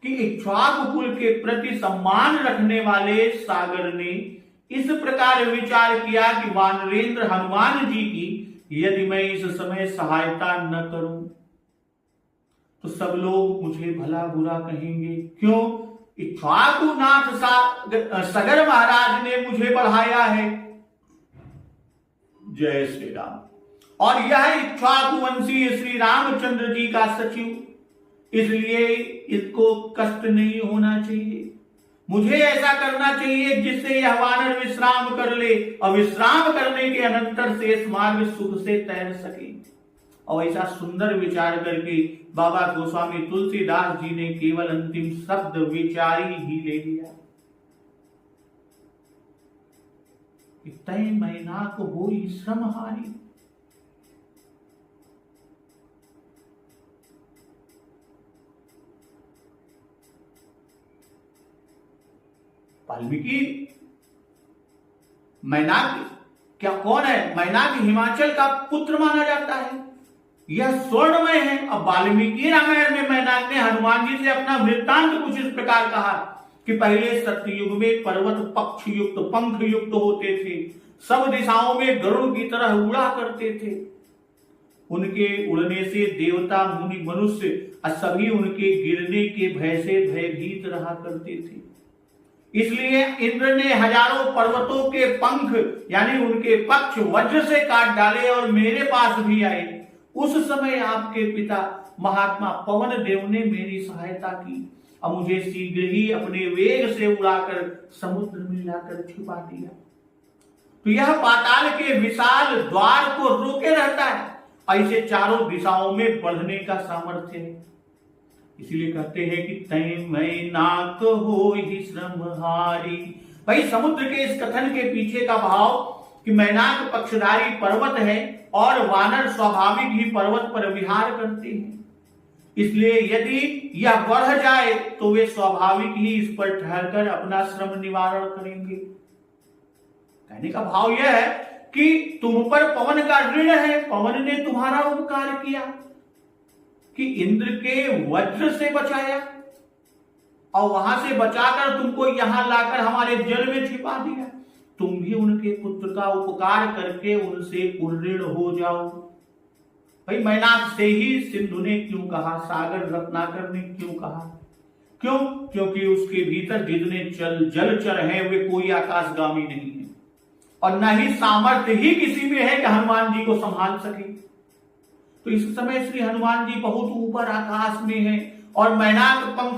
कि इक्ष्वाकु कुल के प्रति सम्मान रखने वाले सागर ने इस प्रकार विचार किया कि वानरेंद्र हनुमान जी की यदि मैं इस समय सहायता न करूं तो सब लोग मुझे भला बुरा कहेंगे। क्यों? इक्ष्वाकुनाथ सगर महाराज ने मुझे बढ़ाया है। जय श्री राम। और यह इक्ष्वाकुवंशी श्री रामचंद्र जी का सचिव, इसलिए इसको कष्ट नहीं होना चाहिए। मुझे ऐसा करना चाहिए जिससे यह वानर विश्राम कर ले और विश्राम करने के अनंतर शेष मार्ग सुख से तैर सके। और ऐसा सुंदर विचार करके बाबा गोस्वामी तुलसीदास जी ने केवल अंतिम शब्द विचारी ही ले लिया। तय मैनाक होई श्रमहारी। वाल्मीकि मैनाक क्या कौन है? मैनाक हिमाचल का पुत्र माना जाता है, यह स्वर्णमय है। अब वाल्मीकि रामायण में मैनाक ने हनुमान जी से अपना वृत्तांत कुछ इस प्रकार कहा कि पहले सत्ययुग में पर्वत पक्ष युक्त पंख युक्त होते थे, सब दिशाओं में गरुड़ की तरह उड़ा करते थे। उनके उड़ने से देवता मुनि मनुष्य सभी उनके गिरने के भय से भयभीत रहा करते थे। इसलिए इंद्र ने हजारों पर्वतों के पंख यानी उनके पक्ष वज्र से काट डाले और मेरे पास भी आए। उस समय आपके पिता महात्मा पवन देव ने मेरी सहायता की और मुझे शीघ्र ही अपने वेग से उड़ाकर समुद्र में लाकर छिपा दिया। तो यह पाताल के विशाल द्वार को रोके रहता है, ऐसे चारों दिशाओं में बढ़ने का सामर्थ्य है। इसलिए कहते हैं कि तय मैनाक होई श्रमहारी। भाई समुद्र के इस कथन के पीछे का भाव कि मैनाक पक्षधारी पर्वत है और वानर स्वाभाविक ही पर्वत पर विहार करते हैं, इसलिए यदि यह बढ़ जाए तो वे स्वाभाविक ही इस पर ठहरकर अपना श्रम निवारण करेंगे। कहने का भाव यह है कि तुम पर पवन का ऋण है, पवन ने तुम्हारा उपकार किया कि इंद्र के वज्र से बचाया और वहां से बचाकर तुमको यहां लाकर हमारे जल में छिपा दिया। तुम भी उनके पुत्र का उपकार करके उनसे ऋण हो जाओ। भाई मैनाक से ही सिंधु ने क्यों कहा, सागर रत्नाकर ने क्यों कहा? क्यों? क्योंकि उसके भीतर जितने जलचर हैं वे कोई आकाशगामी नहीं है और न ही सामर्थ्य ही किसी में है कि हनुमान जी को संभाल सके। तो इस समय श्री हनुमान जी बहुत ऊपर आकाश में हैं और मैनाक पंख